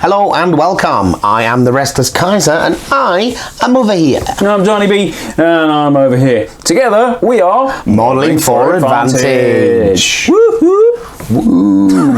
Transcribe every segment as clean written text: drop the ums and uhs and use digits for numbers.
Hello and welcome. I am the Restless Kaiser and I am over here. I'm Jonny B and I'm over here. Together we are Modelling for Advantage. Woo.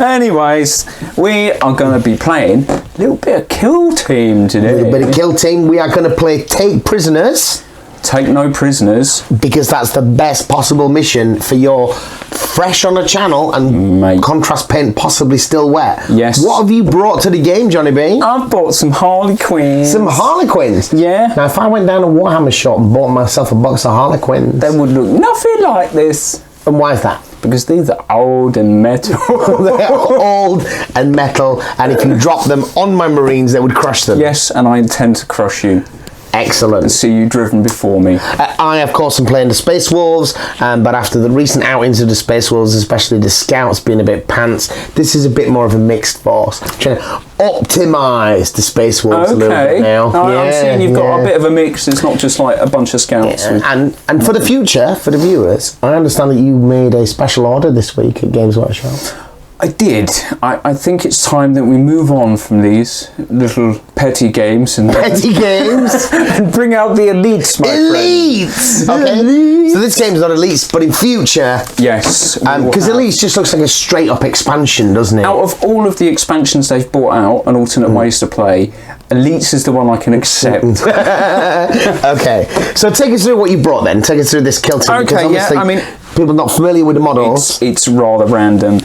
Anyways, we are going to be playing a little bit of Kill Team today. A little bit of Kill Team. We are going to play Take Prisoners. Take no prisoners. Because that's the best possible mission for your fresh on the channel and contrast paint possibly still wet. Yes. What have you brought to the game, Jonny B? I've bought some Harlequins. Some Harlequins? Yeah. Now, if I went down to Warhammer shop and bought myself a box of Harlequins... They would look nothing like this. And why is that? Because these are old and metal. They're old and metal, and if you drop them on my Marines, they would crush them. Yes, and I intend to crush you. Excellent. And see you driven before me. I, of course, am playing the Space Wolves, but after the recent outings of the Space Wolves, especially the Scouts being a bit pants, this is a bit more of a mixed force. I'm trying to optimise the Space Wolves a little bit now. I'm seeing you've got a bit of a mix. It's not just like a bunch of Scouts. Yeah. And for the future, for the viewers, I understand that you made a special order this week at Games Workshop. I did. I think it's time that we move on from these little petty games and and bring out the elites, my Elites! friend. Okay. Elites. So this game's not elites, but in future... Yes. Because elites just looks like a straight up expansion, doesn't it? Out of all of the expansions they've brought out and alternate ways to play, elites is the one I can accept. Okay. So take us through what you brought then. Take us through this Kill Team. Okay, yeah. I mean... people not familiar with the models. It's rather random.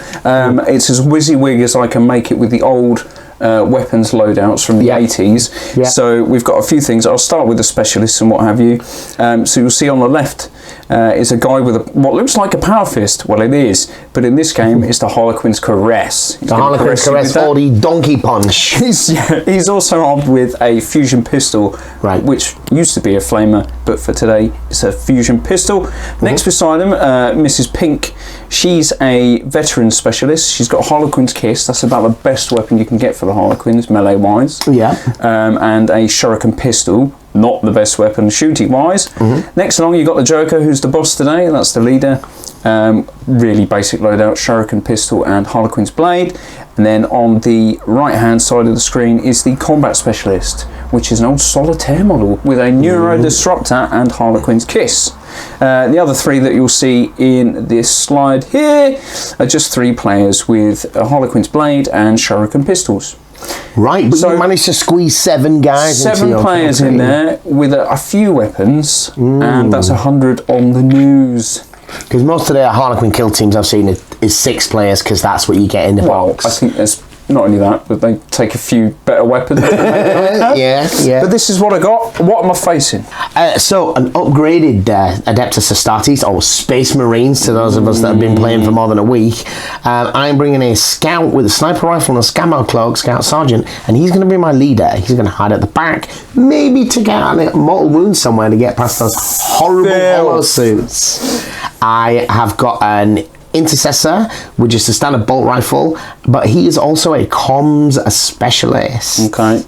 It's as WYSIWYG as I can make it with the old weapons loadouts from the 80s. Yeah. So we've got a few things. I'll start with the specialists and what have you. So you'll see on the left is a guy with what looks like a power fist. Well, it is, but in this game it's the Harlequin's Caress. The Harlequin's Caress or the Donkey Punch. He's also armed with a fusion pistol, which used to be a flamer, but for today it's a fusion pistol. Next beside him, Mrs. Pink. She's a veteran specialist. She's got a Harlequin's Kiss. That's about the best weapon you can get for the Harlequins, melee-wise. Yeah. And a Shuriken pistol. Not the best weapon shooting-wise. Next along, you've got the Joker, who's the boss today. That's the leader. Really basic loadout, Shuriken pistol and Harlequin's blade. And then on the right-hand side of the screen is the combat specialist, which is an old solitaire model with a Neuro Disruptor and Harlequin's Kiss. The other three that you'll see in this slide here are just 3 players with a Harlequin's blade and Shuriken pistols. Right, but so you managed to squeeze 7 guys 7 players in there with a few weapons, and that's 100 on the news. Because most of the Harlequin Kill Teams I've seen is 6 players, because that's what you get in the box. I think there's not only that, but they take a few better weapons. Yeah. But this is what I got. What am I facing? So an upgraded Adeptus Astartes, or Space Marines, to those of us that have been playing for more than a week. I'm bringing a Scout with a sniper rifle and a Scamo cloak, Scout Sergeant, and he's going to be my leader. He's going to hide at the back, maybe to get a mortal wound somewhere to get past those horrible hollow suits. I have got an Intercessor with just a standard bolt rifle, but he is also a comms specialist. Okay.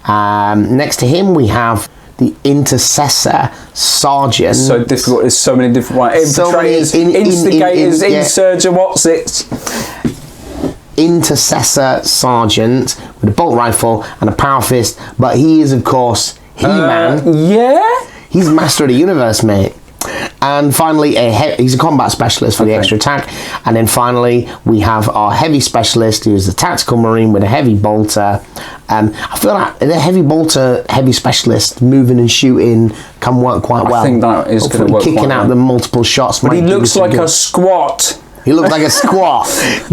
Next to him we have the Intercessor Sarge. So difficult. There's so many different ones. Infiltrators, instigators, insurger. What's it? Intercessor Sergeant with a bolt rifle and a power fist, but he is of course He-Man. Yeah. He's Master of the Universe, mate. And finally, he's a combat specialist for the extra attack. And then finally, we have our heavy specialist, who is the tactical marine with a heavy bolter. I feel like the heavy bolter, heavy specialist, moving and shooting can work quite well. I think that is going to work kicking quite out the multiple shots. But he looks like a squat. He looks like a squat.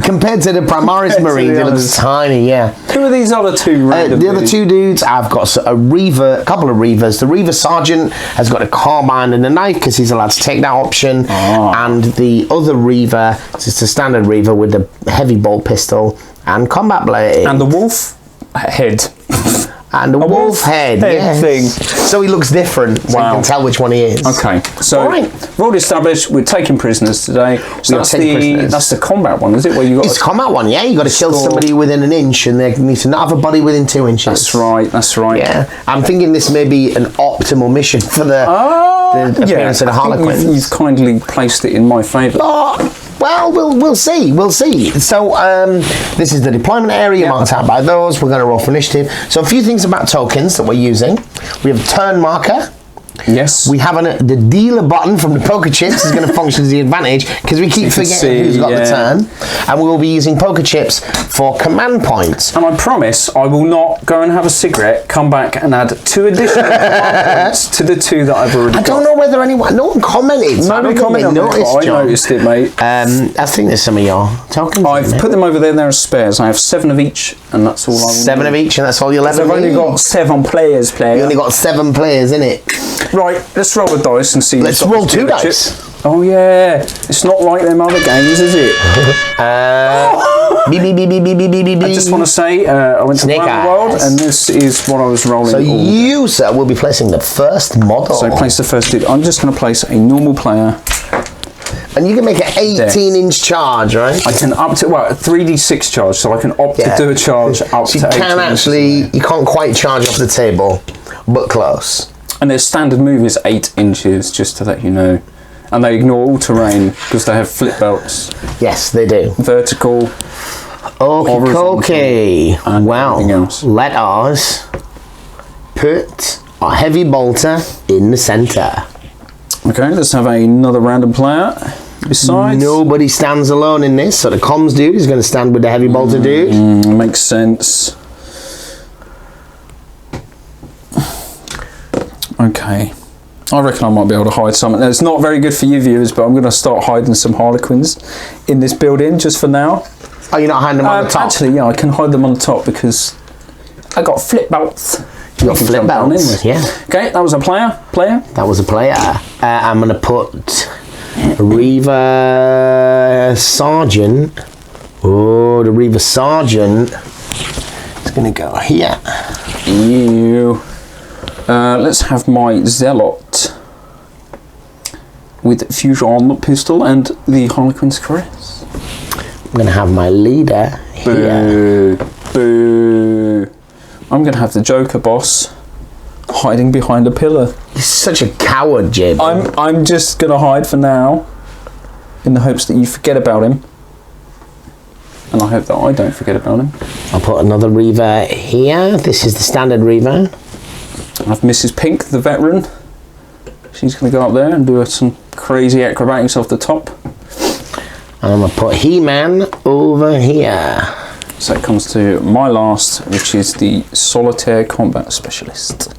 Compared to the Primaris Marines, he looks tiny, yeah. Who are these other 2 random The other 2 dudes, I've got a couple of Reavers. The Reaver Sergeant has got a carbine and a knife because he's allowed to take that option. And the other Reaver is just a standard Reaver with a heavy bolt pistol and combat blade. And the wolf head. And a wolf head thing. So he looks different, so you can tell which one he is. Okay, so we've already established we're taking prisoners today. So that's the combat one, is it? Where you got it's combat one, yeah. You got to kill somebody within an inch, and they need to not have a body within 2 inches. That's right. That's right. Yeah, I'm thinking this may be an optimal mission for the the appearance of the Harlequins. You've kindly placed it in my favour. Well, we'll see. We'll see. So this is the deployment area marked out by those. We're going to roll for initiative. So a few things about tokens that we're using. We have a turn marker. Yes. We have the dealer button from the poker chips is going to function as the advantage because we keep forgetting who's got the turn. And we will be using poker chips for command points. And I promise I will not go and have a cigarette, come back and add 2 additional command points to the 2 that I've already got. I don't know whether no one commented. Nobody commented on it, I noticed it, mate. I think there's some of your tokens. I've put them over there, they're as spares. I have 7 of each, and that's all I want. 7 of each, and that's all you'll ever I've only got 7 players, You only got 7 players, innit? Right, let's roll the dice and see. Let's roll 2 dice. Oh yeah, it's not like them other games, is it? I just want to say, I went to Wayland World, and this is what I was rolling. So you, sir, will be placing the first model. So place the first dude. I'm just going to place a normal player. And you can make an 18-inch charge, right? I can up to, a 3d6 charge, so I can opt to do a charge up to 18 you can't quite charge off the table, but close. And their standard move is 8 inches, just to let you know. And they ignore all terrain because they have flip belts. Yes, they do. Vertical. Okay. Well, let us put our heavy bolter in the centre. Okay, let's have another random player. Besides, nobody stands alone in this, so the comms dude is going to stand with the heavy bolter dude. Makes sense. Okay. I reckon I might be able to hide some. It's not very good for you viewers, but I'm going to start hiding some Harlequins in this building just for now. Oh, you're not hiding them on the top? Actually, yeah, I can hide them on the top because I got flip belts. You got flip belts? Yeah. Okay, that was a player. That was a player. I'm going to put Reaver Sergeant. Oh, the Reaver Sergeant is going to go here. Ew. Let's have my Zealot with Fusion Pistol and the Harlequin's Caress. I'm going to have my leader here. Boo. I'm going to have the Joker boss hiding behind a pillar. You're such a coward, Jim. I'm just going to hide for now in the hopes that you forget about him. And I hope that I don't forget about him. I'll put another Reaver here. This is the standard Reaver. I have Mrs. Pink, the veteran. She's going to go up there and do some crazy acrobatics off the top. And I'm going to put He-Man over here. So it comes to my last, which is the Solitaire Combat Specialist,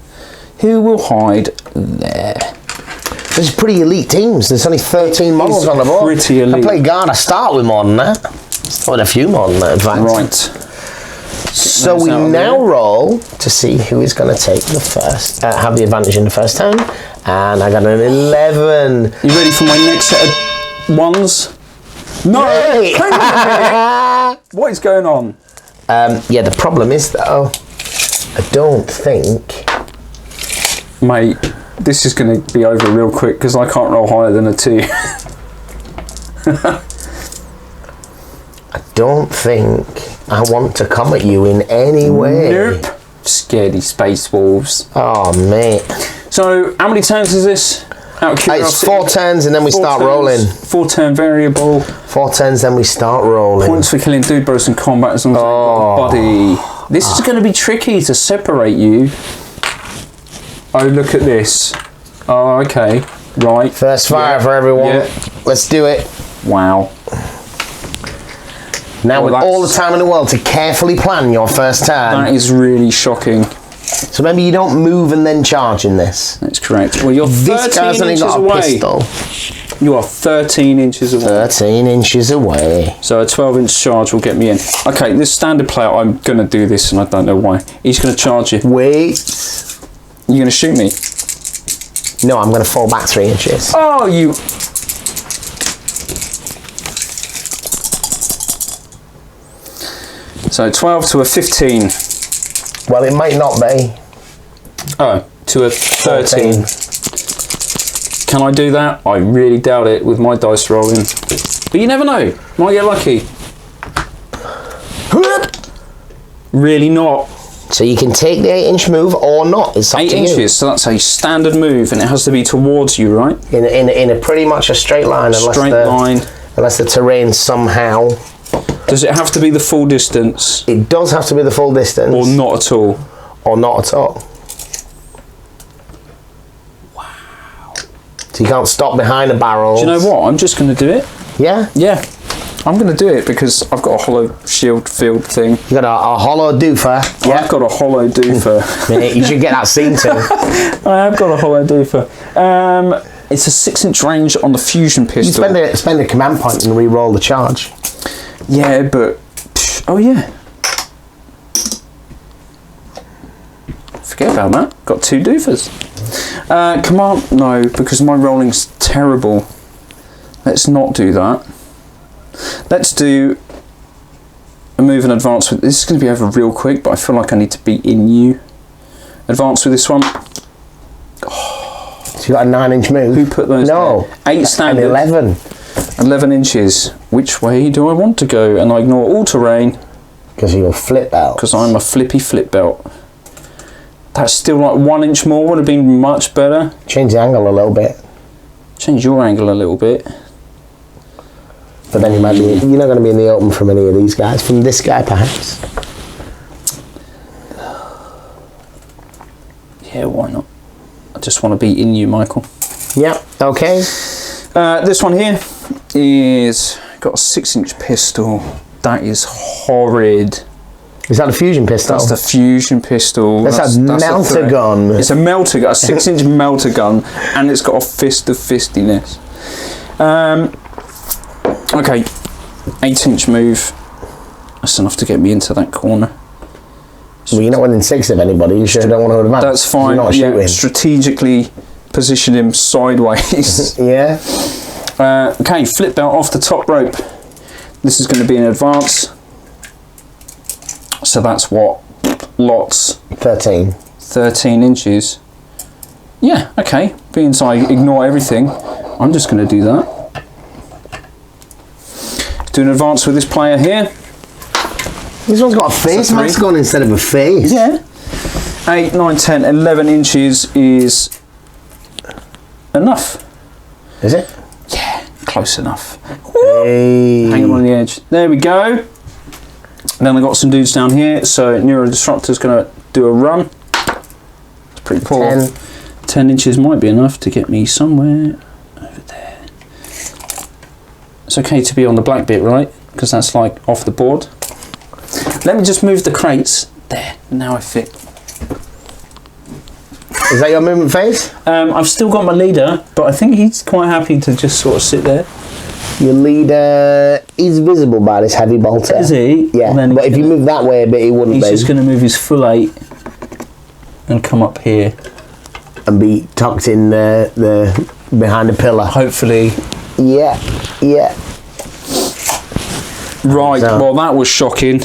who will hide there. This is pretty elite teams. There's only 13 models on the board. Pretty elite. I play guard. I start with more than that. Start with a few more than that, in fact. Right. So we now roll to see who is going to take the first, have the advantage in the first turn. And I got an 11. You ready for my next set of ones? No! Hey. Hang on a minute. What is going on? Yeah, the problem is though, I don't think... Mate, this is going to be over real quick because I can't roll higher than a 2. I don't think I want to come at you in any way. Nope. Scaredy space wolves. Oh, mate. So, how many turns is this? Out of curiosity. It's 4 turns and then we start rolling. 4-turn variable. 4 turns, then we start rolling. Points for killing dude bros in combat as long as they've got the body. This is going to be tricky to separate you. Oh, look at this. Oh, okay. Right. First fire for everyone. Yeah. Let's do it. Wow. Now with all the time in the world to carefully plan your first turn. That is really shocking. So remember, you don't move and then charge in this. That's correct. Well, you're 13 inches away. Pistol. You are 13 inches away. 13 inches away. So a 12-inch charge will get me in. Okay, this standard player, I'm going to do this and I don't know why. He's going to charge you. Wait. You're going to shoot me? No, I'm going to fall back 3 inches. Oh, you... So 12 to a 15. Well, it might not be. Oh, to a 13. 14. Can I do that? I really doubt it with my dice rolling. But you never know. Might get lucky. Really not. So you can take the 8-inch move or not. It's up 8 to you. inches, so that's a standard move, and it has to be towards you, right? In a pretty much a straight line, unless the terrain somehow. Does it have to be the full distance? It does have to be the full distance. Or not at all? Or not at all. Wow. So you can't stop behind a barrel. Do you know what? I'm just going to do it. Yeah? Yeah. I'm going to do it because I've got a hollow shield field thing. You got a hollow doofer. Yeah. I've got a hollow doofer. Mate, you should get that scene too. I have got a hollow doofer. It's a 6-inch range on the fusion pistol. You spend a command point and re-roll the charge. Yeah, but... Oh, yeah. Forget about that. Got 2 doofers. Command... No, because my rolling's terrible. Let's not do that. Let's do a move and advance with... This is going to be over real quick, but I feel like I need to be in you. Advance with this one. Oh. So you got a 9-inch move? Who put those No. there? 8 standard. 11. 11 inches. Which way do I want to go? And I ignore all terrain. Because you're a flip belt. Because I'm a flippy flip belt. That's still like 1 inch more. Would have been much better. Change the angle a little bit. Change your angle a little bit. But then you're not going to be in the open from any of these guys. From this guy, perhaps. Yeah, why not? I just want to be in you, Michael. Yep, okay. This one here is got a 6-inch pistol. That is horrid. Is that a fusion pistol? That's the fusion pistol. That's a melter gun. It's a melter gun, a 6-inch melter gun, and it's got a fist of fistiness. Okay, 8-inch move. That's enough to get me into that corner. Well, you're not within 6 of anybody. You sure don't want to advance. That's fine. You're not shooting. Strategically position him sideways. Yeah. Okay, flip belt off the top rope. This is going to be an advance. So that's what? Lots. 13. 13 inches. Yeah, okay. Being so I ignore everything, I'm just going to do that. Do an advance with this player here. This one's got a face mask on instead of a face. Yeah. 8, 9, 10, 11 inches is enough. Is it? Yeah, close enough. Hey. Hang on the edge. There we go. Then I got some dudes down here. So Neuro Disruptor's going to do a run. It's pretty poor. 10 inches might be enough to get me somewhere over there. It's okay to be on the black bit, right? Because that's like off the board. Let me just move the crates. There, now I fit. Is that your movement phase? I've still got my leader, but I think he's quite happy to just sort of sit there. Your leader is visible by this heavy bolter. Is he? Yeah, but if you move that way a bit, he wouldn't be. He's just going to move his full 8 and come up here. And be tucked in the behind the pillar. Hopefully. Yeah, yeah. Right, well that was shocking.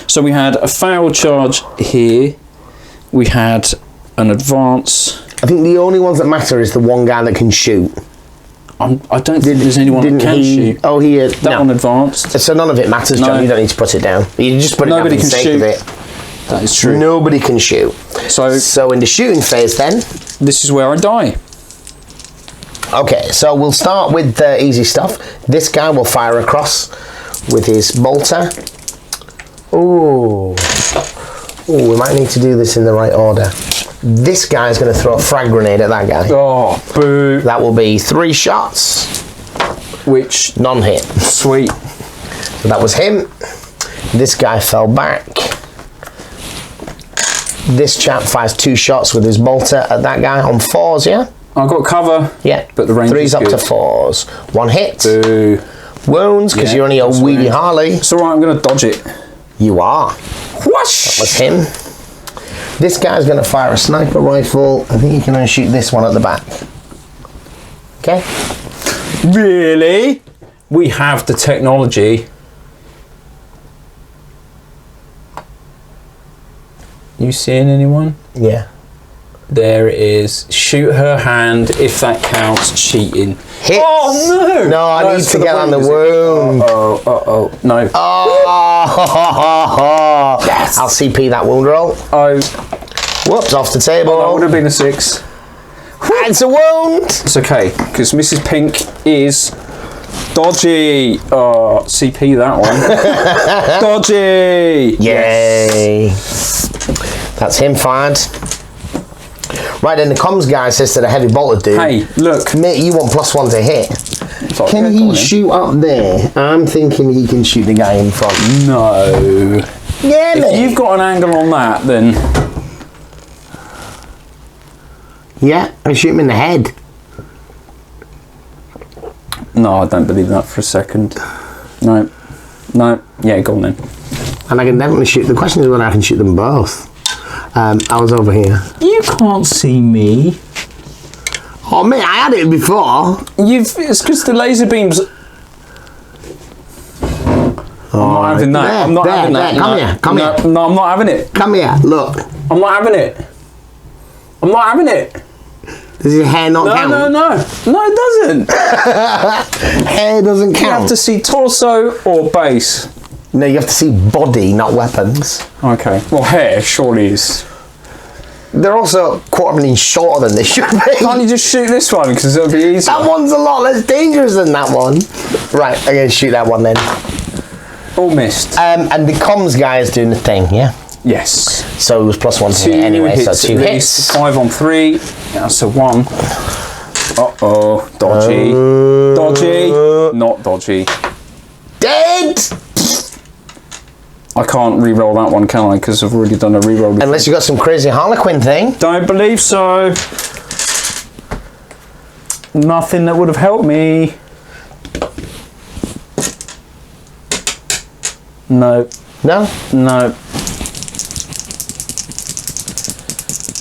So we had a foul charge here. We had an advance. I think the only ones that matter is the one guy that can shoot. I don't think there's anyone that can shoot. Oh, that one advanced. So none of it matters, John. You don't need to put it down. You just put it down for the sake of it. That is true. Nobody can shoot. So in the shooting phase then, this is where I die. Okay, so we'll start with the easy stuff. This guy will fire across with his bolter. Ooh, we might need to do this in the right order. This guy's going to throw a frag grenade at that guy. Oh, boo. That will be 3 shots. Which? Non-hit. Sweet. So that was him. This guy fell back. This chap fires 2 shots with his bolter at that guy on 4s, yeah? I've got cover. Yeah. But the range 3's is up good. to 4s. 1 hit. Boo. Wounds, because you're only a wee Harley. It's alright, I'm going to dodge it. You are. Whoosh! That was him. This guy's going to fire a sniper rifle. I think you can only shoot this one at the back. Okay? Really? We have the technology. You seeing anyone? Yeah. There it is. Shoot her hand if that counts. Cheating. Hits. Oh no! No, I need to get on the wound. Oh, no. Oh, yes. I'll CP that wound roll. Oh. Whoops, off the table. Oh, that would have been a 6. It's a wound. It's okay, because Mrs. Pink is dodgy. Oh, CP that one. Dodgy. Yay. That's him fired. Right then, the comms guy says to the heavy bolter dude, Hey, look. Mate, you want +1 to hit. Sorry, Can he shoot up there? I'm thinking he can shoot the guy in front. No. Yeah, If mate. you've got an angle on that, then... Yeah, I shoot him in the head. No, I don't believe that for a second. No. No. Yeah, go on then. And I can definitely shoot. The question is whether I can shoot them both. I was over here. You can't see me. Oh, mate, I had it before. It's because the laser beams... I'm not having that. There, I'm not there, having that. there. Come here, come here. No, I'm not having it. Come here, look. I'm not having it. I'm not having it. Does your hair not count? No. No, it doesn't. Hair doesn't count. You have to see torso or base. No, you have to see body, not weapons. Okay. Well, hair surely is. They're also quarter of an inch shorter than they should be. Can't you just shoot this one because it'll be easier? That one's a lot less dangerous than that one. Right, I'm going to shoot that one then. All missed. And the comms guy is doing the thing, yeah? Yes. So it was +1 to hit anyway, so 2 hits. 5 on 3. Yeah, that's a 1. Uh-oh. Dodgy. Dodgy. Not dodgy. Dead! I can't re-roll that one, can I? Because I've already done a re-roll before. Unless you got some crazy Harlequin thing. Don't believe so. Nothing that would have helped me. No. No? No.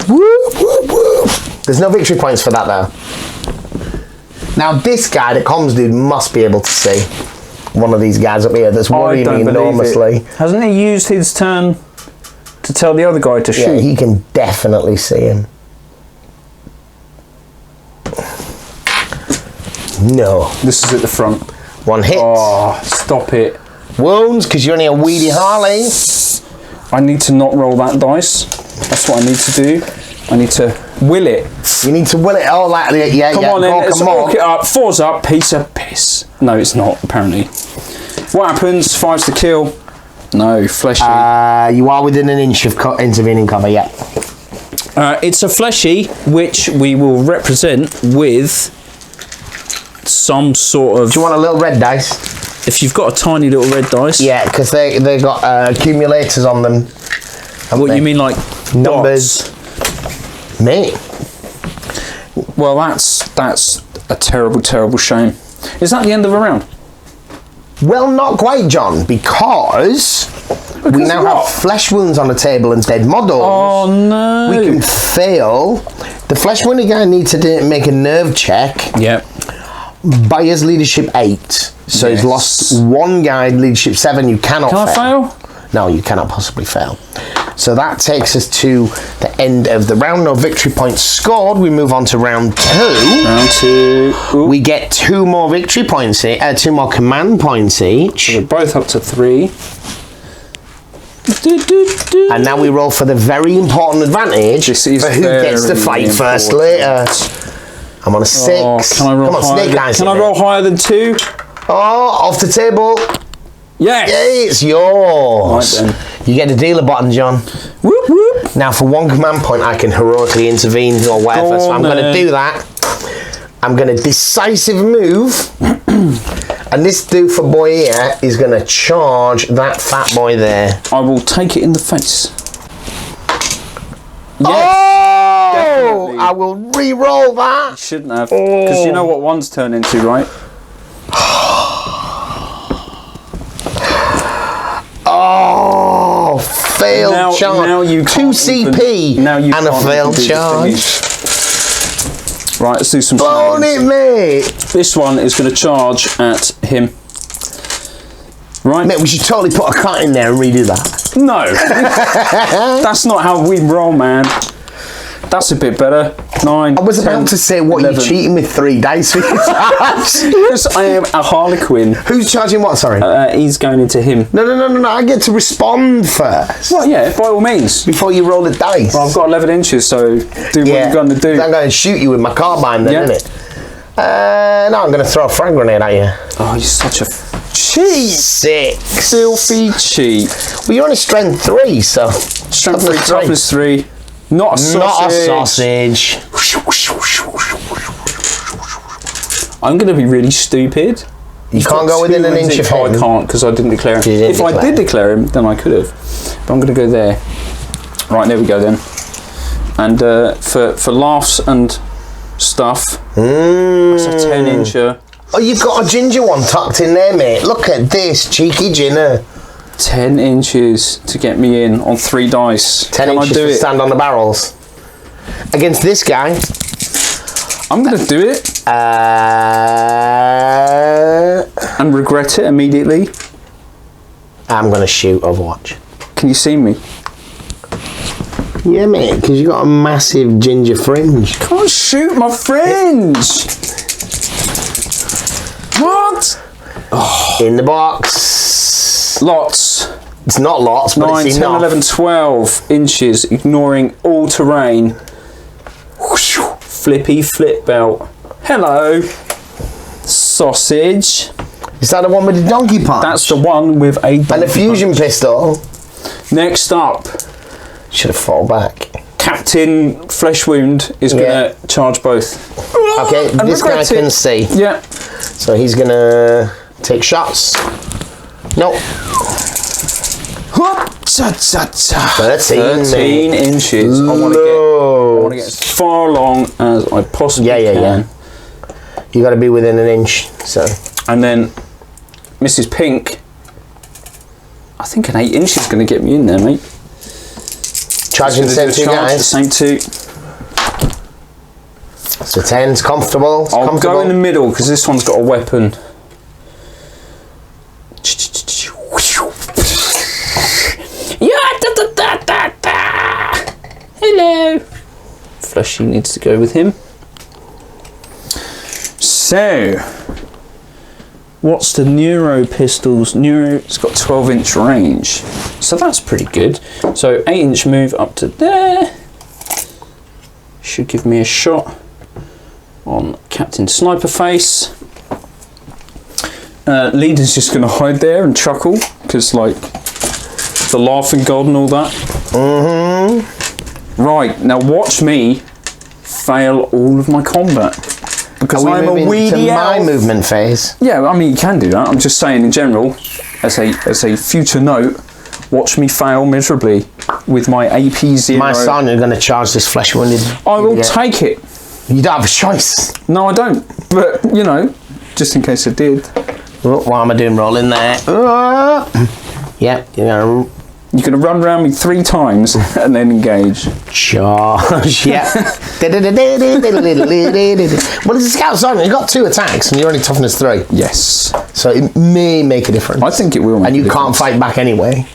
Whoop, whoop, whoop. There's no victory points for that though. Now this guy, the comms dude, must be able to see one of these guys up here that's worrying me enormously. Hasn't he used his turn to tell the other guy to shoot? Yeah, he can definitely see him. No. This is at the front. 1 hit. Oh, stop it. Wounds, because you're only a weedy Harley. I need to not roll that dice. That's what I need to do. I need to will it. You need to will it. Oh, like, yeah, Come yeah. on, then. Let's come walk on. it up. 4's up. Piece of piss. No, it's not, apparently. What happens? 5's to kill. No, fleshy. You are within an inch of intervening cover, yeah. It's a fleshy, which we will represent with some sort of... Do you want a little red dice? If you've got a tiny little red dice. Yeah, because they got accumulators on them. What you mean, like numbers? Dots? Mate. Well, that's a terrible, terrible shame. Is that the end of a round? Well, not quite, John, because we now have flesh wounds on the table and dead models. Oh no! We can fail. The flesh wounded guy needs to make a nerve check. Yep. By his leadership 8, so he's lost 1 guy. Leadership 7. You cannot. Can I fail? No, you cannot possibly fail. So that takes us to the end of the round. No victory points scored. We move on to round 2. Round 2. Ooh. We get 2 more victory points, 2 more command points each. So we're both up to 3. And now we roll for the very important advantage This is for who gets to fight first later. I'm on a 6. Oh, can I roll Come on, higher? snake eyes. Can I roll higher than 2? Oh, off the table. Yes. Yay, it's yours. Right then. You get the dealer button, John. Whoop whoop. Now, for 1 command point, I can heroically intervene or whatever. So I'm going to do that. I'm going to decisive move. And this doofus boy here is going to charge that fat boy there. I will take it in the face. Yes. Oh! Definitely. I will re-roll that. Shouldn't have, because you know what 1's turned into, right? Oh, failed charge. Now you 2 CP and a failed charge. Right, let's do some. Blown it, mate. This one is going to charge at him. Right, Mate, we should totally put a cut in there and redo that. No, that's not how we roll, man. That's a bit better. 9. I was about to say, what, 11. you're cheating with 3 dice for your charge? Because I am a Harlequin. Who's charging what, sorry? He's going into him. No, I get to respond first. Well, yeah, by all means. Before you roll the dice. Well, I've got 11 inches, so do what you're going to do. I'm going to shoot you with my carbine then, innit? No, I'm going to throw a frag grenade at you. Oh, you're such a cheat. 6. Filthy cheat. Well, you're only strength 3, so... Strength 3, toughness 3. Not a sausage. Not a sausage. I'm going to be really stupid. You can't go within an inch of him. I can't, because I didn't declare him. If I did declare him, then I could have. But I'm going to go there. Right, there we go then. And for laughs and stuff, that's a 10-incher. Oh, you've got a ginger one tucked in there, mate. Look at this, cheeky ginner. 10 inches to get me in on 3 dice. 10 Can inches I do to it? stand on the barrels. Against this guy. I'm going to do it. And regret it immediately. I'm going to shoot Overwatch. Can you see me? Yeah, mate, because you got a massive ginger fringe. Can't shoot my fringe. What? Oh. In the box. Lots. It's not lots, but 9, it's 10, enough. 11, 12 inches, ignoring all terrain. Whoosh, flippy flip belt. Hello, sausage. Is that the one with the donkey punch? That's the one with a and a fusion pistol. Next up, should have fallen back. Captain Flesh Wound is going to charge both. Okay, and this guy can see. Yeah. So he's going to take shots. Nope. 13 inches. I want to get as far along as I possibly can. Yeah. You got to be within an inch. So. And then Mrs. Pink, I think an 8 inch is going to get me in there, mate. Charging the same 2 guys. The same 2. So 10's comfortable. I'll go in the middle because this one's got a weapon. Hello. Fleshy needs to go with him. So, what's the Neuro pistols? Neuro's got 12-inch range, so that's pretty good. So 8-inch move up to there should give me a shot on Captain Sniper Face. Leader's just going to hide there and chuckle because, like, the laughing god and all that. Right, now watch me fail all of my combat. Because I'm a weedy elf. My movement phase. Yeah, I mean, you can do that. I'm just saying in general, as a future note, watch me fail miserably with my AP0. My son is going to charge this flesh wounded. I will take it. You don't have a choice. No, I don't. But, you know, just in case I did. Oh, what am I doing? Rolling there. Yep, You're going to run around me 3 times and then engage. Charge. Yeah. Well, it's a scout sergeant. You've got 2 attacks and you're only toughness 3. Yes. So it may make a difference. I think it will make a difference. And you can't fight back anyway.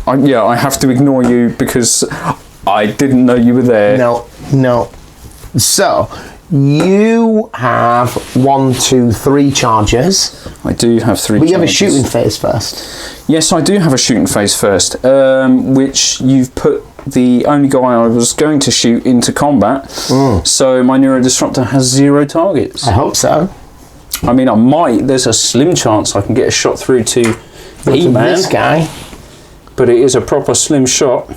I have to ignore you because I didn't know you were there. No. So, you have 1, 2, 3 charges. I do have 3 But you charges. have a shooting phase first. Yes, I do have a shooting phase first, which you've put the only guy I was going to shoot into combat. So my Neuro Disruptor has 0 targets. I hope so. I mean, I might. There's a slim chance I can get a shot through to E-Man. This guy. But it is a proper slim shot.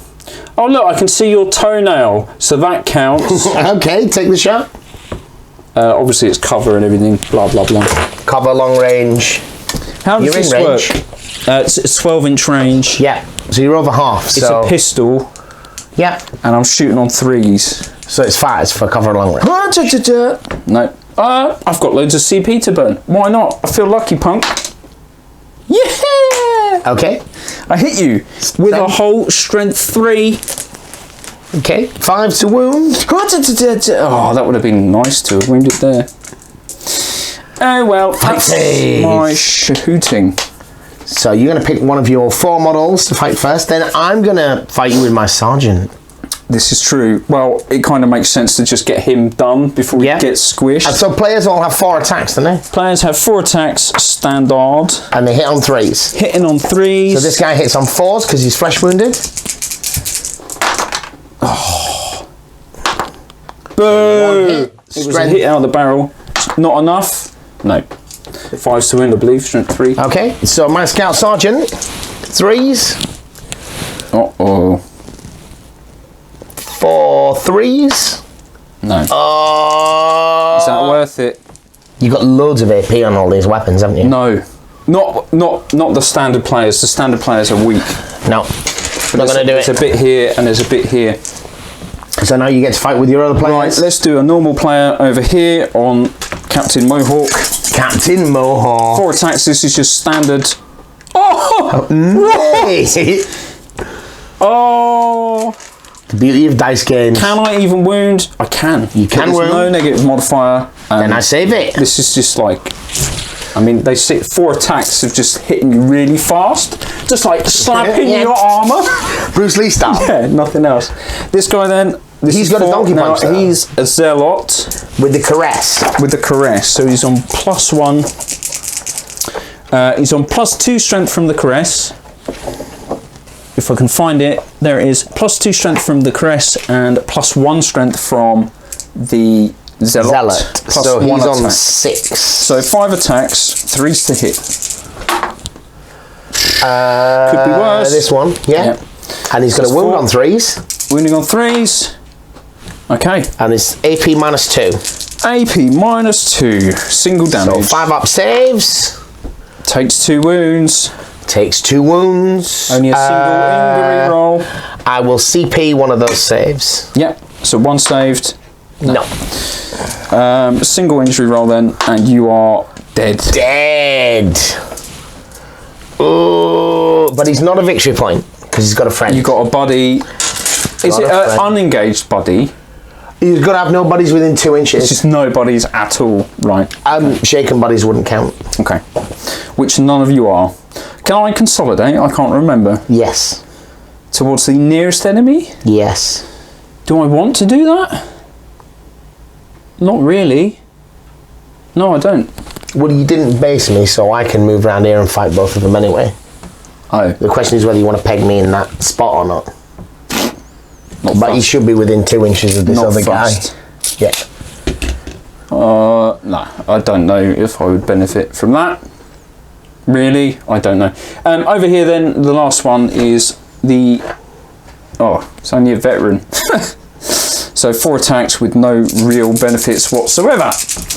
Oh, look, I can see your toenail, so that counts. Okay, take the shot. Obviously, it's cover and everything, blah, blah, blah. Cover, long range. How does this work? It's 12-inch range. Yeah, so you're over half. It's a pistol. Yeah. And I'm shooting on 3s. So it's fat, it's for cover and long range. No. I've got loads of CP to burn. Why not? I feel lucky, punk. Yeah! Okay. I hit you with a whole strength 3. Okay, 5 to wound. Oh, that would have been nice to have wounded there. Oh well, that's my shooting. So you're going to pick one of your 4 models to fight first, then I'm going to fight you with my sergeant. This is true. Well, it kind of makes sense to just get him done before he gets squished. And so players all have 4 attacks, don't they? Players have 4 attacks, standard. And they hit on 3s. Hitting on 3s. So this guy hits on 4s because he's flesh wounded. Oh. Boom! It was a hit out of the barrel. Not enough? No. 5s to wound, I believe. Strength 3. Okay, so my Scout Sergeant, 3s. Uh-oh. 4 3s. No. Oh. Is that worth it? You've got loads of AP on all these weapons, haven't you? No. Not the standard players. The standard players are weak. No. We're not going to do it. There's a bit here and there's a bit here. So now you get to fight with your other players. Right, let's do a normal player over here on Captain Mohawk. Captain Mohawk. 4 attacks, this is just standard. Oh! Right. Oh! The beauty of dice games. Can I even wound? I can. You can wound. No negative modifier. Then I save it. This is just like... I mean, they say 4 attacks of just hitting you really fast. Just like slapping your armour. Bruce Lee style. Yeah, nothing else. This guy then... He's got a donkey punch though. He's a zealot. With the caress. With the caress. So he's on +1. He's on +2 strength from the caress. If I can find it, there it is. +2 strength from the caress and +1 strength from the zealot. So he's on attack. 6. So 5 attacks, 3s to hit. Could be worse. This one, yeah. And he's got a wound on 3s. Wounding on 3s. Okay. And it's AP -2. AP -2. Single damage. So 5 up saves. Takes 2 wounds. Takes 2 wounds. Only a single injury roll. I will CP one of those saves. Yep. So 1 saved. No. Single injury roll then, and you are dead. Dead. Oh, but he's not a victory point because he's got a friend. You got a buddy. Is it an unengaged buddy? He's got to have no buddies within 2 inches. It's just no buddies at all, right? Shaken buddies wouldn't count. Okay. Which none of you are. Can I consolidate? I can't remember. Yes. Towards the nearest enemy? Yes. Do I want to do that? Not really. No, I don't. Well, you didn't base me, so I can move around here and fight both of them anyway. Oh. The question is whether you want to peg me in that spot or not. But you should be within 2 inches of this other guy. Yeah. No, I don't know if I would benefit from that. Really, I don't know. Over here then, the last one is the... Oh, it's only a veteran. So 4 attacks with no real benefits whatsoever.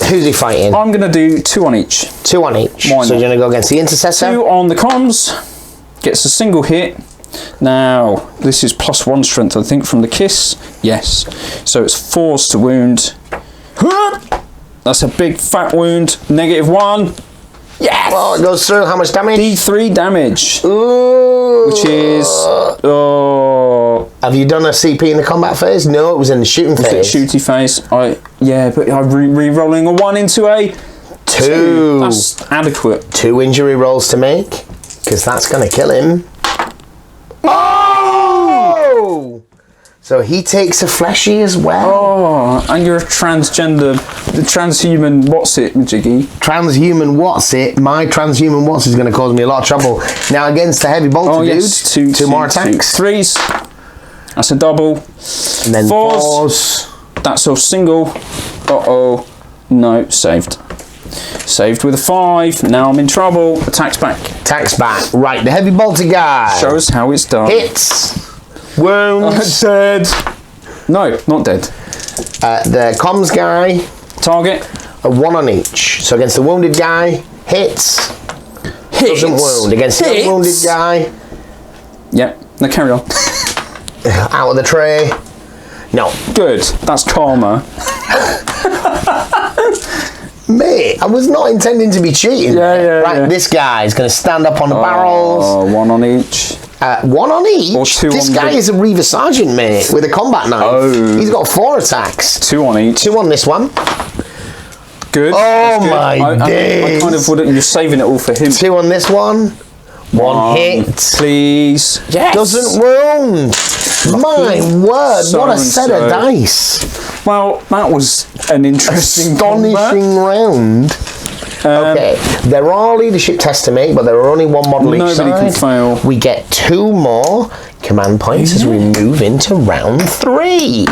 Who's he fighting? I'm going to do 2 on each. 2 on each. Why so not? you're going to go against the Intercessor? 2 on the comms. Gets a single hit. Now, this is +1 strength, I think, from the kiss. Yes. So it's 4s to wound. That's a big fat wound. -1. Yes! Oh, it goes through. How much damage? D3 damage. Ooh. Which is... Have you done a CP in the combat phase? No, it was in the shooting phase. Shooty phase. Yeah, but I'm re-rolling a 1 into a 2. That's adequate. 2 injury rolls to make, because that's going to kill him. Oh! So he takes a fleshy as well. Oh, and you're a transgender, the transhuman what's it, Jiggy? Transhuman what's it? My transhuman what's is going to cause me a lot of trouble. Now against the heavy bolter dude, yes, 2 more attacks. 3s. That's a double. And then 4s. That's a single. Uh-oh. No, saved. Saved with a 5. Now I'm in trouble. Attacks back. Attacks back. Right, the heavy bolter guy. Show us how it's done. Hits. Wounds. Dead. No, not dead. The comms guy. Target. A 1 on each. So against the wounded guy, hits. Doesn't wound. Against the unwounded guy. Yep. Now carry on. Out of the tray. No. Good. That's karma. Mate, I was not intending to be cheating. Right, this guy is going to stand up on the barrels. 1 on each. 1 on each? Or 2 this on guy is a Reaver Sergeant, mate, with a combat knife. Oh. He's got 4 attacks. 2 on each. 2 on this one. Good. Oh good. my days. I kind of would. You're saving it all for him. 2 on this one. 1 hit. Please. Yes. Doesn't wound. My word, So what a and set of so. dice. Well, that was an interesting Astonishing round. Okay, there are leadership tests to make, but there are only one model each side. Nobody can fail. We get 2 more command points as we move into round 3.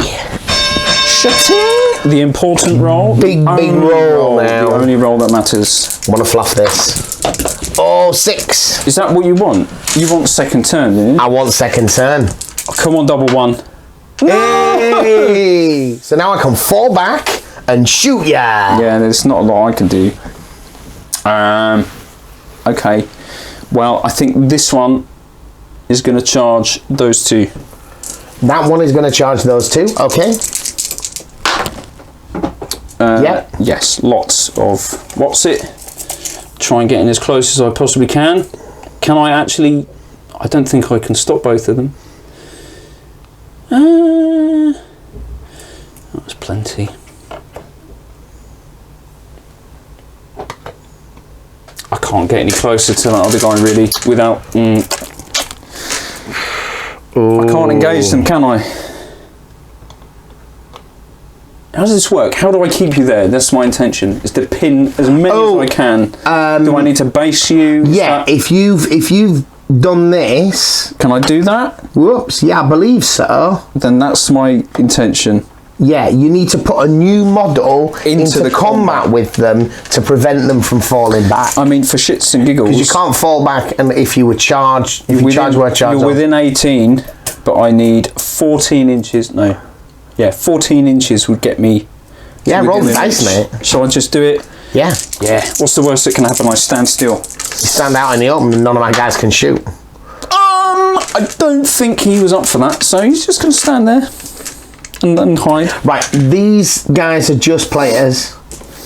Shutting. The important roll. Big roll now. The only roll that matters. Want to fluff this? Oh, 6. Is that what you want? You want second turn, don't you? I want second turn. Oh, come on, double 1. Hey! So now I can fall back and shoot ya. Yeah, there's not a lot I can do. Okay. Well, I think this one is going to charge those 2. That one is going to charge those 2. Okay. Yeah. Yes, lots of... What's it? Try and get in as close as I possibly can. Can I actually... I don't think I can stop both of them. That's plenty. I can't get any closer to that other guy really without... I can't engage them, can I? How does this work? How do I keep you there? That's my intention, is to pin as many as I can. Do I need to base you? Yeah, if you've done this... Can I do that? Whoops, yeah, I believe so. Then that's my intention. Yeah, you need to put a new model into the combat with them to prevent them from falling back. I mean, for shits and giggles. Because you can't fall back, and if you were charged, if you charge where charge you're within 18, but I need 14 inches. No, yeah, 14 inches would get me. Yeah, roll the dice, mate. Shall I just do it? Yeah. Yeah. What's the worst that can happen? I stand still. You stand out in the open, and none of my guys can shoot. I don't think he was up for that, so he's just going to stand there and hide. Right, these guys are just players.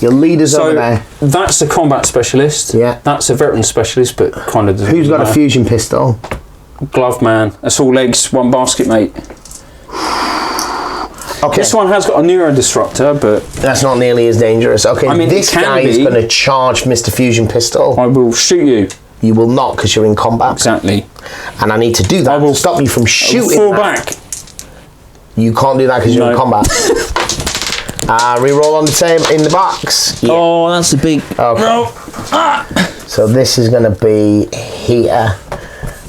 Your leader's over there. That's a combat specialist. Yeah. That's a veteran specialist, but kind of doesn't Who's got matter. a fusion pistol? Glove man. That's all legs, one basket, mate. Okay. This one has got a neuro disruptor, but That's not nearly as dangerous. Okay, I mean, this it can guy is be. going to charge Mr. Fusion Pistol. I will shoot you. You will not, because you're in combat. Exactly. And I need to do that to stop you from shooting Fall that. back. You can't do that because you're in No. combat. Reroll on the table in the box. Yeah. Oh, that's a big Okay. roll. So this is going to be here.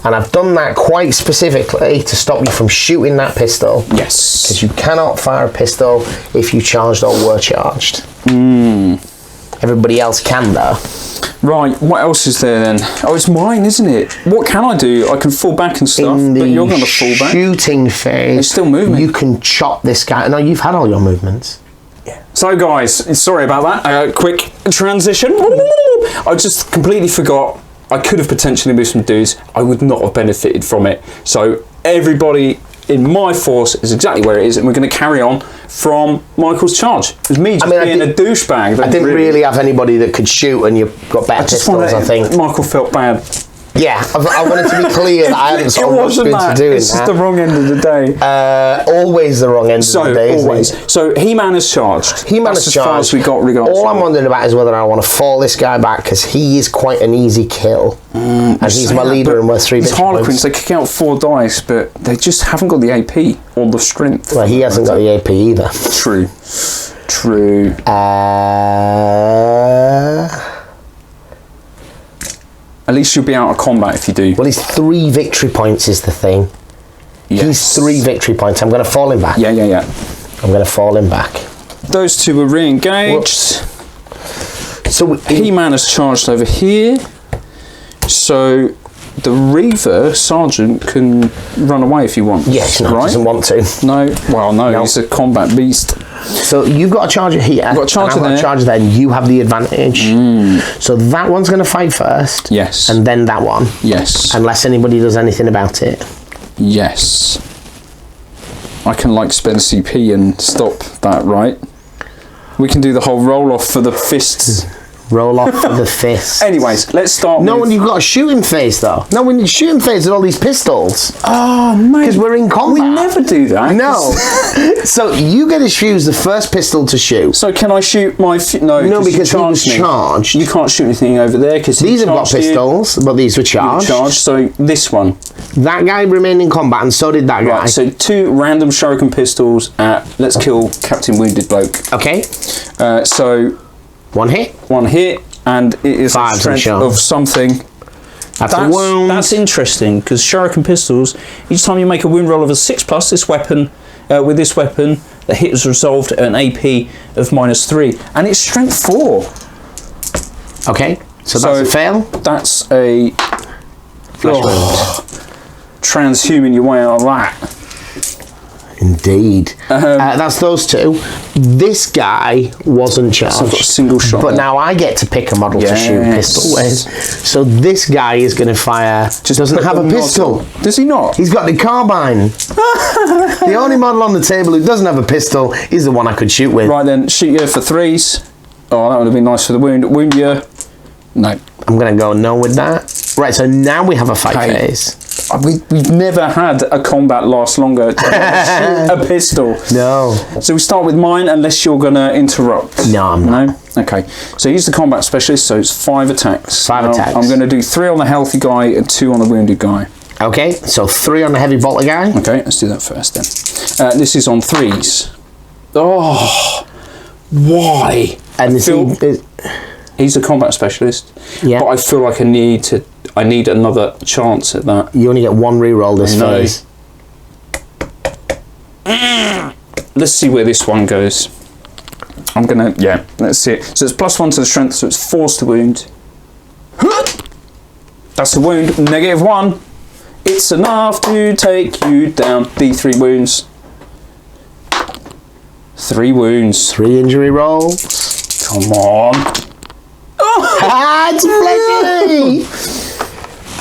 And I've done that quite specifically to stop you from shooting that pistol. Yes. Because you cannot fire a pistol if you charged or were charged. Everybody else can though. Right, what else is there then? Oh, it's mine, isn't it? What can I do? I can fall back and stuff, In but the you're going to fall back. shooting phase, It's still moving. you can chop this guy. No, you've had all your movements. So guys, sorry about that. Quick transition. I just completely forgot. I could have potentially moved some dudes. I would not have benefited from it. So everybody in my force is exactly where it is, and we're going to carry on from Michael's charge. It was me just being a douchebag. I didn't really have anybody that could shoot, and you've got better pistols, I think. Michael felt bad. Yeah, I wanted to be clear that I hadn't sort of rushed into doing It's just that. the wrong end of the day. Always the wrong end of the day, isn't always. it? So He-Man has charged. He-Man That's has as far as charged. we got regards. All to I'm it. wondering about is whether I want to fall this guy back, because he is quite an easy kill. And he's my leader, and we're 3 These victory Harlequins, points. they kick out 4 dice, but they just haven't got the AP or the strength. Well, he hasn't got the AP either. True. True. At least you'll be out of combat if you do. Well, he's 3 victory points is the thing. Yes. He's 3 victory points. I'm going to fall him back. Yeah. I'm going to fall him back. Those 2 are re-engaged. So He-Man has charged over here. So the Reaver Sergeant can run away if you want. yes, no, right? doesn't want to. No, well, no, he's a combat beast. So you've got a charger here. I've got a charger and I've got there. a charger there, and you have the advantage. So that one's going to fight first. Yes. And then that one. Yes. Unless anybody does anything about it. Yes. I can spend CP and stop that, right? We can do the whole roll off for the fists. Roll off for the fist. Anyways, let's start No, with... when you've got a shooting phase, though. No, when you're shooting phase with all these pistols. Oh, mate. Because we're in combat. We never do that. No. So you get to choose the first pistol to shoot. So can I shoot my... No, because he was charged. You can't shoot anything over there because These have got pistols, but these were charged. So this one. That guy remained in combat, and so did that guy. Right, so 2 random shuriken pistols at Let's Kill Captain Wounded Bloke. Okay. So... 1 hit. 1 hit, and it is a strength of something. That's a wound. That's interesting, because shuriken pistols, each time you make a wound roll of a 6+, this weapon, with this weapon, the hit is resolved at an AP of -3, and it's strength 4. Okay, so that's a fail. That's a Flesh wound. Transhuman your way out of that. Indeed. That's those 2. This guy wasn't charged. So I've got a single shot. But now I get to pick a model to shoot pistol with. So this guy is going to fire. Just doesn't have a pistol. Does he not? He's got the carbine. The only model on the table who doesn't have a pistol is the one I could shoot with. Right then, shoot you for 3s. Oh, that would have been nice for the wound. Wound you. No. I'm going to go no with that. Right, so now we have a fight phase. We've never had a combat last longer than shoot a pistol. No. So we start with mine, unless you're going to interrupt. No, I'm not. No? Okay. So he's the combat specialist, so it's 5 attacks. 5 attacks. I'm going to do 3 on the healthy guy and 2 on the wounded guy. Okay, so 3 on the heavy bolter guy. Okay, let's do that first then. This is on 3s. Oh, why? And He's a combat specialist. Yeah. But I feel like I need another chance at that. You only get 1 reroll this phase. Let's see where this one goes. I'm gonna, let's see it. So it's +1 to the strength, so it's forced to wound. That's a wound, -1. It's enough to take you down. D3 wounds. 3 wounds. 3 injury rolls. Come on. It's fleshy!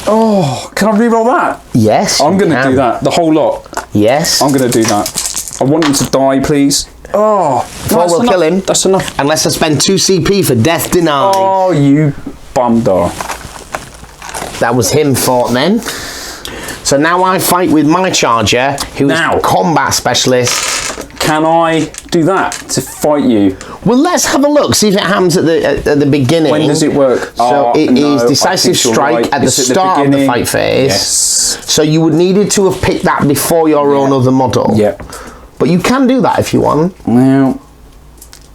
Oh, can I reroll that? Yes. I'm going to do that, the whole lot. Yes. I'm going to do that. I want him to die, please. Oh, Before we'll kill him. That's enough. Unless I spend 2 CP for death denied. Oh, you bumdar. That was him fought then. So now I fight with my charger, who is a combat specialist. Can I do that to fight you? Well, let's have a look. See if it happens at the beginning. When does it work? So it is decisive strike at the start of the fight phase. Yes. So you would needed to have picked that before your own other model. Yeah. But you can do that if you want. Well,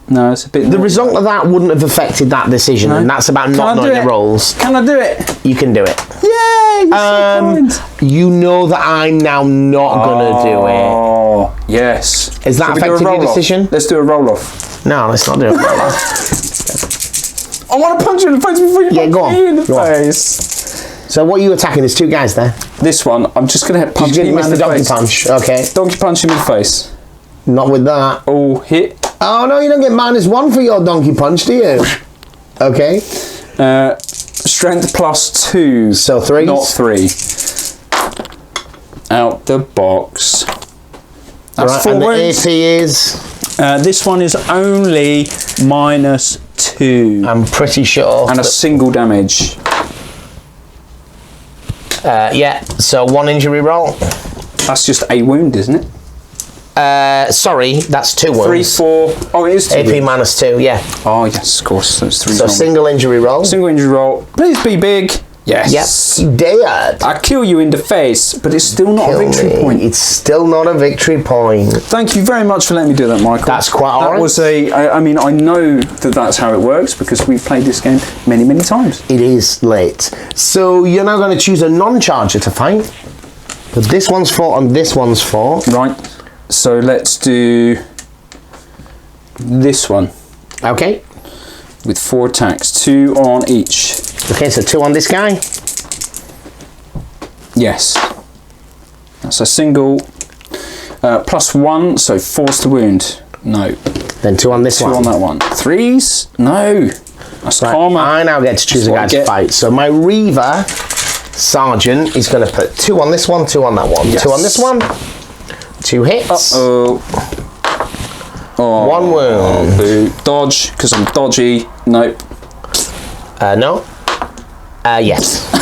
no, it's a bit... The result of that wouldn't have affected that decision, and that's about not knowing the rolls. Can I do it? You can do it. Yay! You're so kind. You know that I'm now not gonna do it. Oh, yes. Is that affecting your decision? Let's do a roll-off. No, let's not do a roll-off. I want to punch you in the face before you punch me in the face. So what are you attacking? There's 2 guys there. This one, I'm just going to punch him in the face. Donkey punch. Okay. Donkey punch him in the face. Not with that. Oh, hit. Oh, no, you don't get -1 for your donkey punch, do you? Okay. Strength +2. So 3? Not 3. Out the box. That's right, 4 and wounds. the AP is? This one is only -2. I'm pretty sure. And a single damage. Yeah, so 1 injury roll. That's just a wound, isn't it? Sorry, that's 2 wounds. 3, 4. Oh, it is 2. AP -2, yeah. Oh, yes, of course. So it's 3. So single injury roll. Single injury roll. Please be big. Yes. Yep. You dared. I kill you in the face, but it's still not a victory point. It's still not a victory point. Thank you very much for letting me do that, Michael. That's quite alright. That was I mean, I know that that's how it works because we've played this game many, many times. It is late. So you're now going to choose a non-charger to fight. But this one's fought and this one's fought. Right. So let's do this one. Okay. With 4 attacks, 2 on each. Okay, so 2 on this guy. Yes. That's a single. +1, so force to wound. No. Then 2 on this one. 2 on that one. 3s? No. That's karma. I now get to choose a guy to fight. So my Reaver Sergeant is going to put 2 on this one, 2 on that one. Yes. 2 on this one. 2 hits. Uh-oh. Oh, 1 wound. Boo. Dodge, because I'm dodgy. Nope. No. Yes.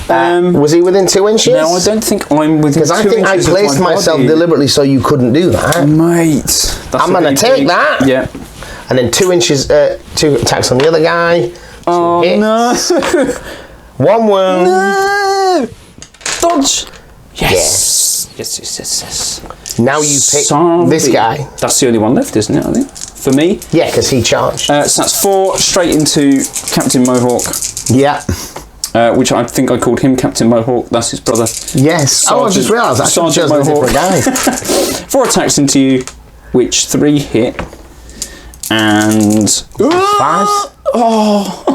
Was he within 2 inches? No, I don't think I'm within 2 inches. Because I think I placed myself deliberately so you couldn't do that. Mate. I'm going to take that. Yeah. And then 2 inches, 2 attacks on the other guy. Oh, no. 1 wound. No. Dodge. Yes. Yes. Now you pick this guy. That's the only one left, isn't it, I think? For me? Yeah, because he charged. So that's 4 straight into Captain Mohawk. Yeah. Which I think I called him Captain Mohawk. That's his brother. Yes. I just realised I should have chosen a different guy. 4 attacks into you, which 3 hit. And... 5. Oh.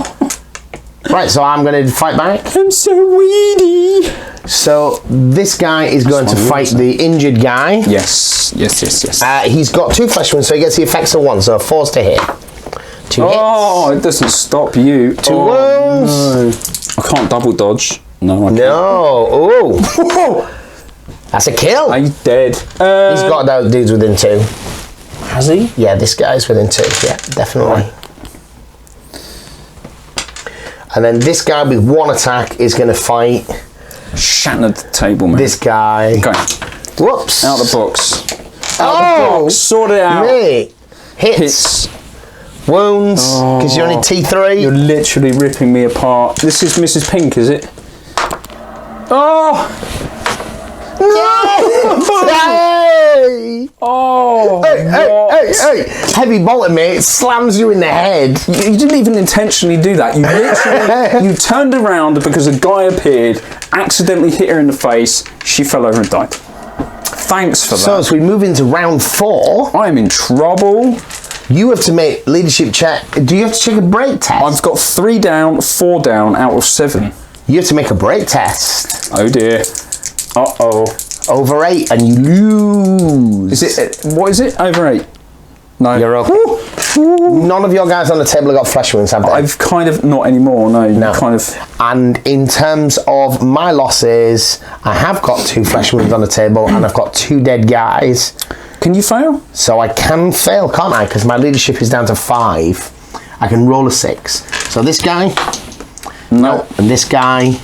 Right, so I'm going to fight back. I'm so weedy. So this guy is going to fight the injured guy. Yes. He's got 2 flesh wounds, so he gets the effects of 1, so 4's to hit. 2 hits. Oh, it doesn't stop you. 2 wounds. No. I can't double dodge. No, I can't. No. Oh. That's a kill. I'm dead. He's got those dudes within 2. Has he? Yeah, this guy's within 2. Yeah, definitely. Right. And then this guy with 1 attack is going to fight... Shattered the table, man. This guy. Okay. Whoops. Out of the box. Out of the box. Sort it out. Mate. Hits. Wounds. Because you're only T3. You're literally ripping me apart. This is Mrs. Pink, is it? Oh! Hey! Oh! Hey! Heavy bolter, mate. It slams you in the head. You didn't even intentionally do that. You literally... you turned around because a guy appeared, accidentally hit her in the face, she fell over and died. Thanks for that. So as we move into round 4... I am in trouble. You have to make leadership check. Do you have to check a break test? I've got 3 down, 4 down out of 7. You have to make a break test. Oh dear. Uh-oh. Over 8 and you lose. Is it... what is it? Over 8? No. You're okay. None of your guys on the table have got flesh wounds, have they? I've kind of... Not anymore, no. Kind of... And in terms of my losses, I have got 2 flesh wounds on the table and I've got 2 dead guys. Can you fail? So I can fail, can't I? Because my leadership is down to 5. I can roll a 6. So this guy... No. And this guy...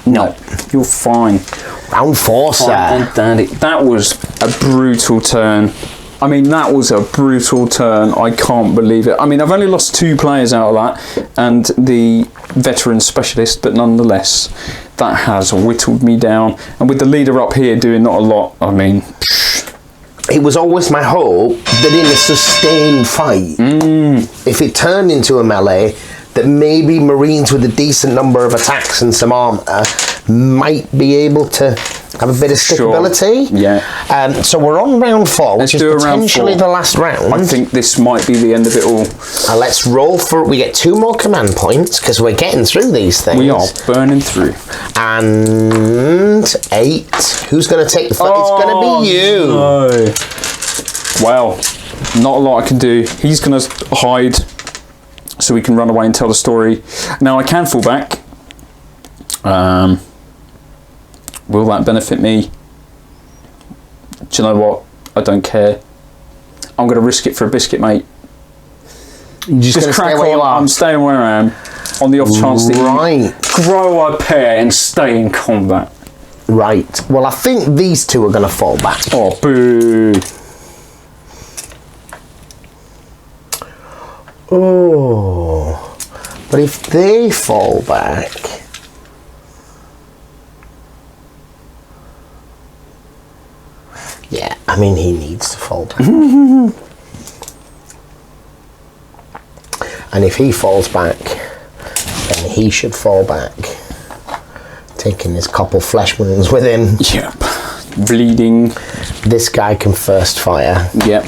No. You're fine. Round 4, sir. That was a brutal turn. I mean, that was a brutal turn. I can't believe it. I mean, I've only lost 2 players out of that, and the veteran specialist, but nonetheless, that has whittled me down. And with the leader up here doing not a lot, I mean... It was always my hope that in a sustained fight, if it turned into a melee, that maybe Marines with a decent number of attacks and some armour might be able to have a bit of stickability. Sure. Yeah. So we're on round 4, which is potentially the last round. I think this might be the end of it all. Let's roll for... We get 2 more command points, because we're getting through these things. We are burning through. And 8. Who's going to take the fight? It's going to be you. No. Well, not a lot I can do. He's going to hide, so we can run away and tell the story. Now, I can fall back. Will that benefit me? Do you know what? I don't care. I'm going to risk it for a biscuit, mate. You're just crack on. I'm staying where I am. On the off chance that you grow a pair and stay in combat. Right. Well, I think these 2 are going to fall back. Oh, boo. Oh. But if they fall back... Yeah, I mean, he needs to fall back. And if he falls back, then he should fall back. Taking his couple flesh wounds with him. Yep. Bleeding. This guy can first fire. Yep.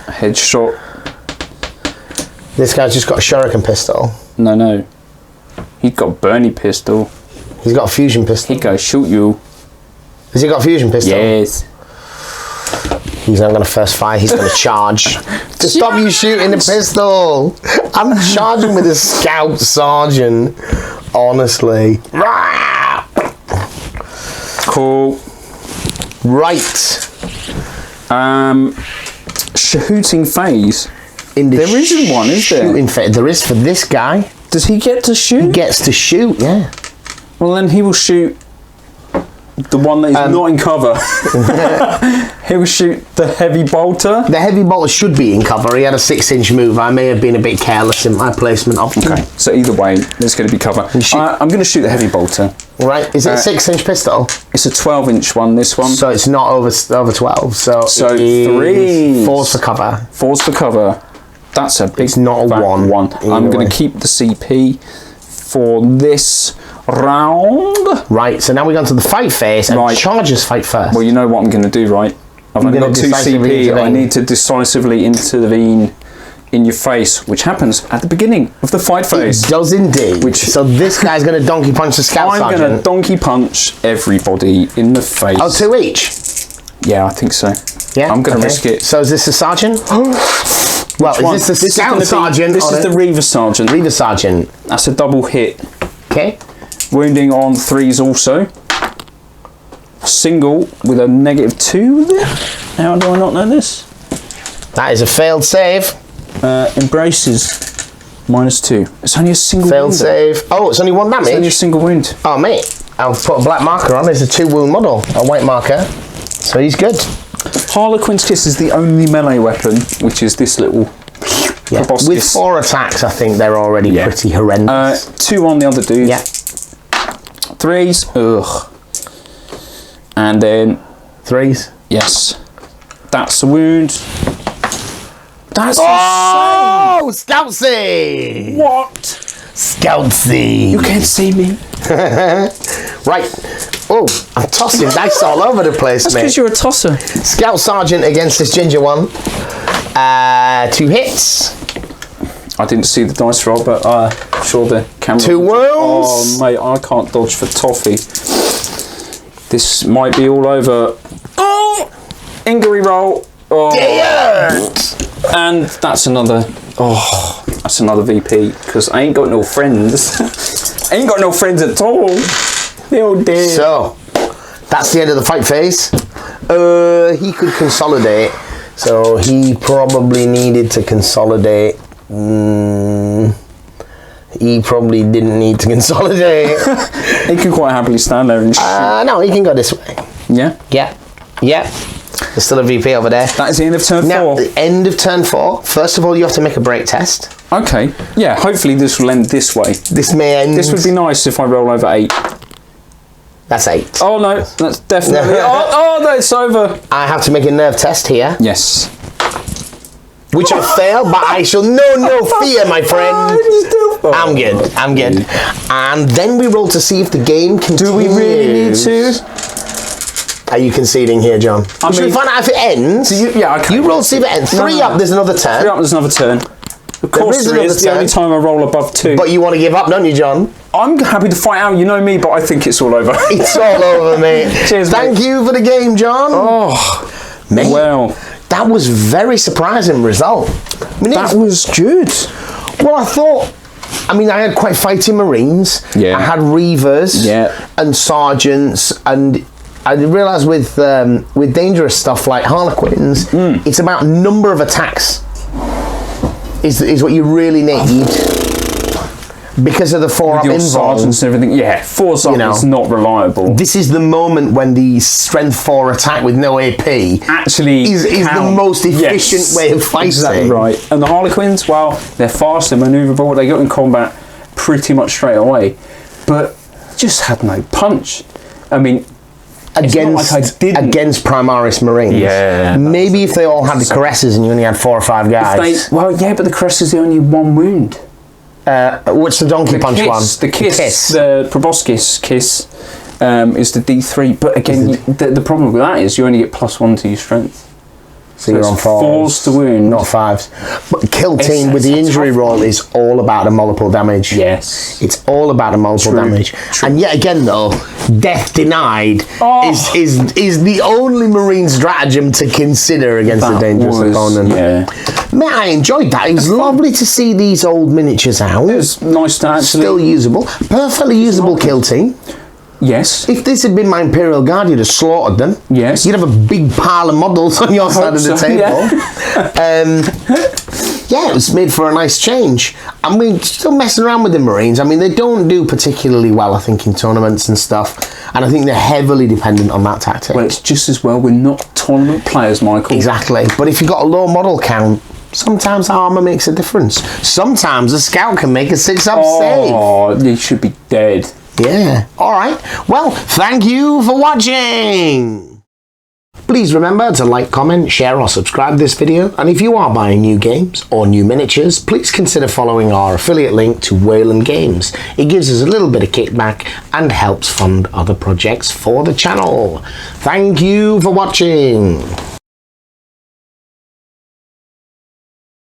Headshot. This guy's just got a shuriken pistol. No. He's got a Bernie pistol. He's got a fusion pistol. He goes shoot you. Has he got a fusion pistol? Yes. He's not going to first fire, he's going to charge. To stop you shooting the pistol! I'm charging with a scout sergeant. Honestly. Cool. Right. Shooting phase. In the there isn't one, is there? There is for this guy. Does he get to shoot? He gets to shoot, yeah. Well, then he will shoot the one that is not in cover. He will shoot the heavy bolter. The heavy bolter should be in cover. He had a 6-inch move. I may have been a bit careless in my placement of him. Okay, so either way, there's going to be cover. I'm going to shoot the heavy bolter. Right, is it a 6-inch pistol? It's a 12-inch one, this one. So it's not over 12. So 3. 4's for cover. 4's for cover. That's a big... It's not a 1. I'm going to keep the CP for this round. Right, so now we're going to the fight phase, and Chargers fight first. Well, you know what I'm going to do, right? I've only got 2 CP. I need to decisively intervene in your face, which happens at the beginning of the fight phase. It does indeed. So this guy's going to donkey punch the scout sergeant. I'm going to donkey punch everybody in the face. Oh, 2 each? Yeah, I think so. Yeah, I'm going to risk it. So is this the sergeant? Well, is this the scout sergeant? This is the Reaver sergeant. Reaver sergeant. That's a double hit. Okay. Wounding on 3s also. Single with a -2 there. How do I not know this? That is a failed save. Embraces -2. It's only a single failed wound. Save. Oh, it's only 1 damage? It's only a single wound. Oh, mate. I'll put a black marker on. There's a 2-wound model. A white marker. So he's good. Harlequin's Kiss is the only melee weapon, which is this little proboscis. With 4 attacks, I think they're already pretty horrendous. 2 on the other dude. Yeah. 3s. Ugh. And then 3s. Yes. That's a wound. That's insane! Scoutsy! What? Scoutsy! You can't see me. Right. Oh, I'm tossing dice all over the place, That's mate. because you're a tosser. Scout Sergeant against this ginger one. 2 hits. I didn't see the dice roll, but I'm sure the camera... 2 wounds. Oh, mate, I can't dodge for toffee. This might be all over. Oh! Injury roll. Oh. And that's another... Oh, that's another VP, because I ain't got no friends. I ain't got no friends at all. They're all dead. So, that's the end of the fight phase. He could consolidate, so he probably needed to consolidate. He probably didn't need to consolidate. He can quite happily stand there and shoot. No, he can go this way. Yeah? Yeah. Yeah. There's still a VP over there. That is the end of turn 4. Now, the end of turn 4. First of all, you have to make a break test. Okay. Yeah, hopefully this will end this way. This may end... This would be nice if I roll over 8. That's 8. Oh, no. That's definitely... oh, no, it's over. I have to make a nerve test here. Yes. Which I fail, but I shall know no fear, my friend. I'm good. I'm good. And then we roll to see if the game continues. Do we really need to? Are you conceding here, John? Should we find out if it ends? Yeah, okay. You roll to see if it ends. 3 up, there's another turn. 3 up, there's another turn. Of course there is. The only time I roll above 2. But you want to give up, don't you, John? I'm happy to fight out. You know me, but I think it's all over. It's all over, mate. Cheers, Thank you for the game, John. Oh, mate. Well, that was very surprising result. I mean, that was good. Well, I thought... I mean, I had quite fighting Marines. Yeah. I had Reavers. Yeah. And Sergeants. And I realised with dangerous stuff like Harlequins, it's about number of attacks is what you really need. Because of the 4 up involved. Sergeants and everything. Yeah, 4's up is not reliable. This is the moment when the strength 4 attack with no AP actually is the most efficient way of fighting. Exactly right. And the Harlequins, well, they're fast, they're manoeuvrable, they got in combat pretty much straight away, but just had no punch. I mean, against Primaris Marines. Yeah. Maybe if they all had the caresses and you only had 4 or 5 guys. Well, yeah, but the caresses are only 1 wound. What's the donkey punch one? The kiss. The proboscis kiss is the D3. But again, the problem with that is you only get +1 to your strength. So you're on 4s to wound, not 5s. But kill team with the injury roll is all about the multiple damage. Yes, it's all about the multiple damage. And yet again, though, death denied is the only Marine stratagem to consider against a dangerous opponent. Yeah, man, I enjoyed that. It was lovely to see these old miniatures out. It was nice to actually still usable, perfectly usable kill team. Yes. If this had been my Imperial Guard, you'd have slaughtered them. Yes. You'd have a big pile of models on your side of the table. Yeah. yeah, it was made for a nice change. I mean, still messing around with the Marines. I mean, they don't do particularly well, I think, in tournaments and stuff. And I think they're heavily dependent on that tactic. Well, it's just as well we're not tournament players, Michael. Exactly. But if you've got a low model count, sometimes armour makes a difference. Sometimes a scout can make a 6-up save. Oh, they should be dead. Yeah. All right. Well, thank you for watching. Please remember to like, comment, share or subscribe this video, and if you are buying new games or new miniatures, please consider following our affiliate link to Wayland Games. It gives us a little bit of kickback and helps fund other projects for the channel. Thank you for watching.